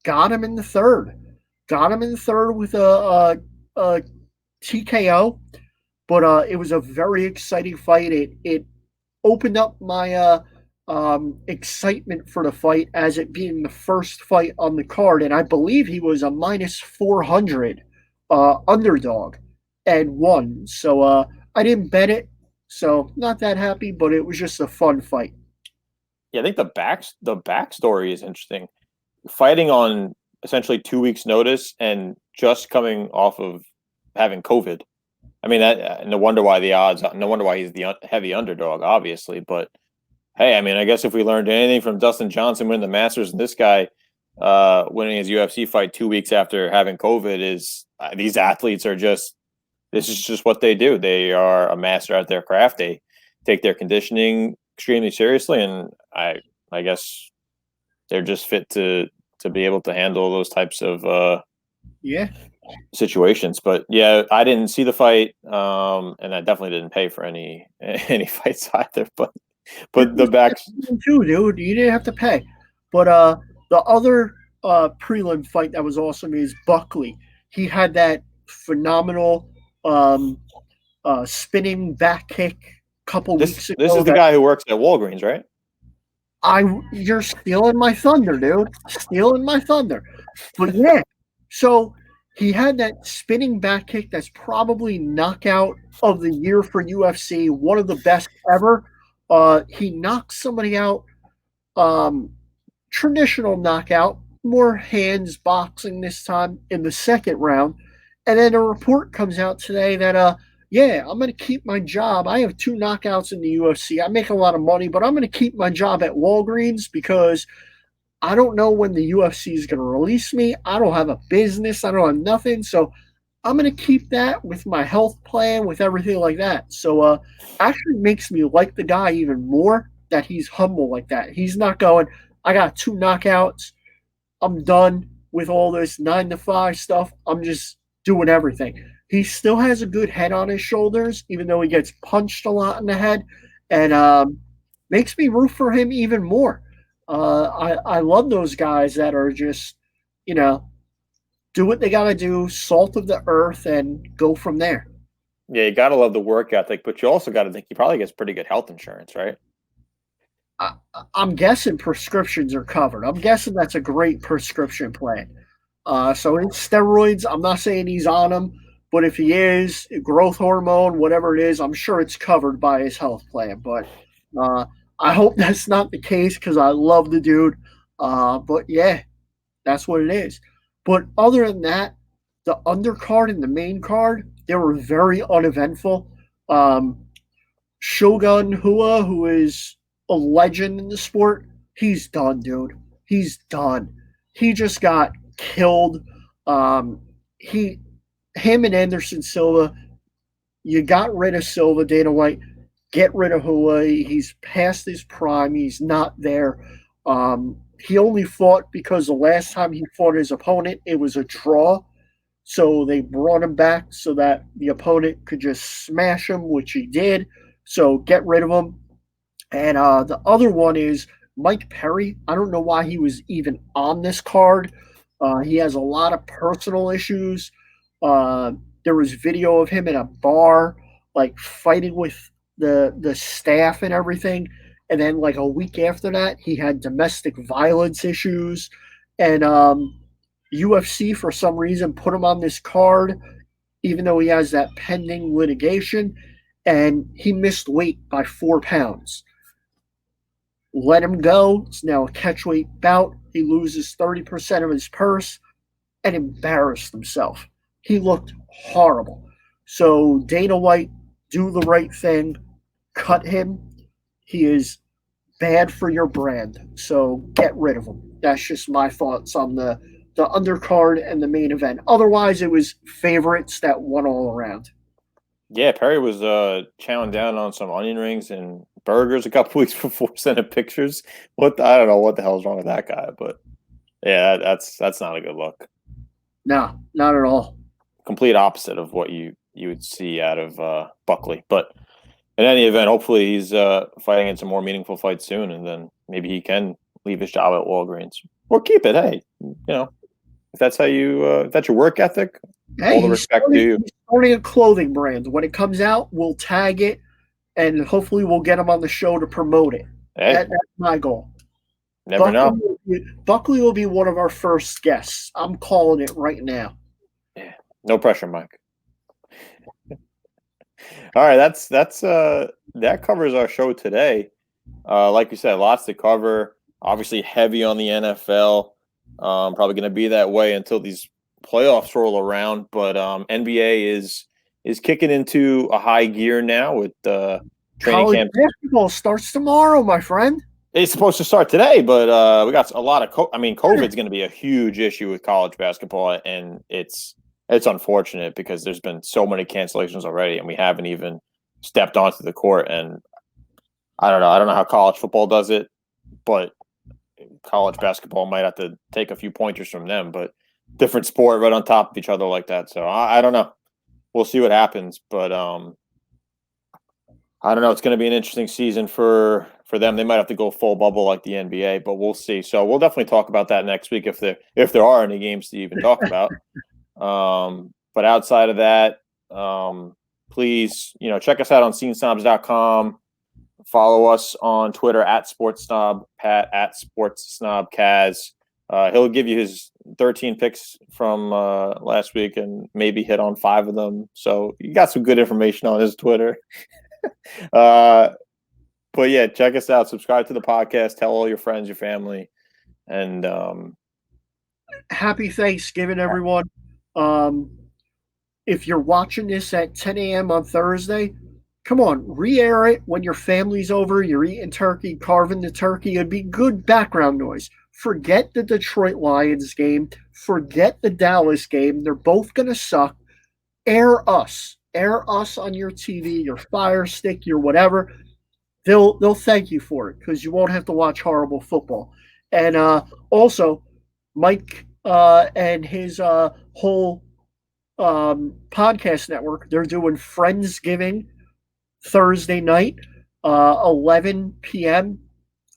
Speaker 2: got him in the third. Got him in the third with a TKO. But it was a very exciting fight. It opened up my excitement for the fight as it being the first fight on the card, and I believe he was a minus 400 underdog and won. So I didn't bet it, so not that happy, but it was just a fun fight.
Speaker 1: Yeah, I think the backstory is interesting. Fighting on essentially 2 weeks' notice and just coming off of having COVID. I mean, that no wonder why the odds. No wonder why he's the heavy underdog, obviously. But hey, I mean, I guess if we learned anything from Dustin Johnson winning the Masters and this guy winning his UFC fight 2 weeks after having COVID, is these athletes are just this is just what they do. They are a master at their craft. They take their conditioning extremely seriously, and I guess they're just fit to be able to handle those types of
Speaker 2: Yeah,
Speaker 1: situations. But yeah, I didn't see the fight, and I definitely didn't pay for any any fights either. But the back
Speaker 2: too, dude. You didn't have to pay. But the other prelim fight that was awesome is Buckley. He had that phenomenal um, spinning back kick a couple weeks
Speaker 1: this
Speaker 2: ago.
Speaker 1: is the guy who works at Walgreens, right?
Speaker 2: You're stealing my thunder, dude. Stealing my thunder. But yeah, so he had that spinning back kick that's probably knockout of the year for UFC, one of the best ever. He knocked somebody out, um, traditional knockout, more hands boxing this time in the second round. And then a report comes out today that yeah, I'm going to keep my job. I have 2 knockouts in the UFC. I make a lot of money, but I'm going to keep my job at Walgreens because I don't know when the UFC is going to release me. I don't have a business. I don't have nothing. So I'm going to keep that with my health plan, with everything like that. So actually makes me like the guy even more that he's humble like that. He's not going, I got 2 knockouts. I'm done with all this 9 to 5 stuff. I'm just doing everything. He still has a good head on his shoulders, even though he gets punched a lot in the head, and makes me root for him even more. I love those guys that are just, you know, do what they got to do, salt of the earth, and go from there.
Speaker 1: Yeah, you gotta love the work ethic, but you also gotta think he probably gets pretty good health insurance, right?
Speaker 2: I, I'm guessing prescriptions are covered. I'm guessing that's a great prescription plan. So it's steroids. I'm not saying he's on them, but if he is, growth hormone, whatever it is, I'm sure it's covered by his health plan. But uh, I hope that's not the case because I love the dude. But yeah, that's what it is. But other than that, the undercard and the main card, they were very uneventful. Um, Shogun Hua, who is a legend in the sport, he's done, dude. He's done. He just got killed. He him and Anderson Silva, you got rid of Silva, Dana White, get rid of Hawaii. He's past his prime. He's not there. He only fought because the last time he fought his opponent, it was a draw. So they brought him back so that the opponent could just smash him, which he did. So get rid of him. And the other one is Mike Perry. I don't know why he was even on this card. He has a lot of personal issues. Uh, there was video of him in a bar, like fighting with the staff and everything. And then, like a week after that, he had domestic violence issues. And UFC, for some reason, put him on this card, even though he has that pending litigation. And he missed weight by 4 pounds. Let him go. It's now a catchweight bout. He loses 30% of his purse and embarrassed himself. He looked horrible. So Dana White, do the right thing. Cut him. He is bad for your brand. So get rid of him. That's just my thoughts on the undercard and the main event. Otherwise, it was favorites that won all around.
Speaker 1: Yeah, Perry was chowing down on some onion rings and burgers a couple weeks before sending pictures. I don't know what the hell's wrong with that guy, but yeah, that's not a good look.
Speaker 2: No, not at all.
Speaker 1: Complete opposite of what you would see out of Buckley. But in any event, hopefully he's fighting in some more meaningful fights soon, and then maybe he can leave his job at Walgreens or keep it. Hey, if that's how if that's your work ethic,
Speaker 2: Hey,
Speaker 1: all the respect to you.
Speaker 2: He's starting a clothing brand. When it comes out, we'll tag it, and hopefully we'll get him on the show to promote it.
Speaker 1: Hey,
Speaker 2: that's my goal.
Speaker 1: Never know.
Speaker 2: Buckley will be one of our first guests. I'm calling it right now.
Speaker 1: Yeah, no pressure, Mike. All right, that covers our show today. Like you said, lots to cover. Obviously, heavy on the NFL. Probably going to be that way until these playoffs roll around. But NBA is kicking into a high gear now with training camp.
Speaker 2: Basketball starts tomorrow, my friend.
Speaker 1: It's supposed to start today, but we got a lot of COVID's going to be a huge issue with college basketball, and it's unfortunate because there's been so many cancellations already, and we haven't even stepped onto the court. And I don't know how college football does it, but college basketball might have to take a few pointers from them. But different sport right on top of each other like that. So I don't know. We'll see what happens, but I don't know. It's going to be an interesting season for them. They might have to go full bubble like the NBA, but we'll see. So we'll definitely talk about that next week if there are any games to even talk about. But outside of that, please, check us out on SeenSnobs.com. Follow us on Twitter at SportsSnob, Pat at SportsSnob, Kaz. He'll give you his 13 picks from last week and maybe hit on 5 of them. So you got some good information on his Twitter. But yeah, check us out. Subscribe to the podcast. Tell all your friends, your family, and
Speaker 2: happy Thanksgiving, everyone. If you're watching this at 10 a.m. on Thursday, come on, re-air it when your family's over, you're eating turkey, carving the turkey. It'd be good background noise. Forget the Detroit Lions game. Forget the Dallas game. They're both going to suck. Air us. Air us on your TV, your Fire Stick, your whatever. They'll thank you for it because you won't have to watch horrible football. And also, Mike and his whole podcast network, they're doing Friendsgiving Thursday night, 11 p.m.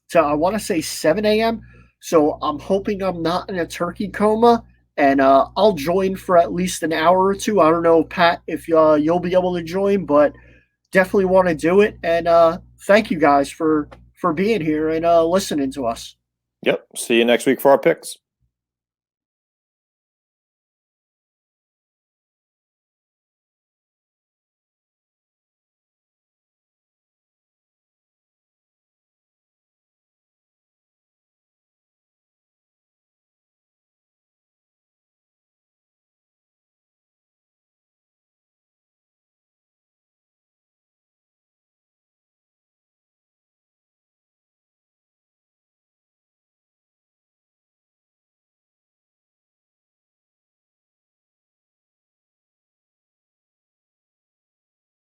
Speaker 2: to, I want to say, 7 a.m. So I'm hoping I'm not in a turkey coma, and I'll join for at least an hour or two. I don't know, Pat, if you'll be able to join, but definitely want to do it. And thank you guys for being here and listening to us.
Speaker 1: Yep. See you next week for our picks.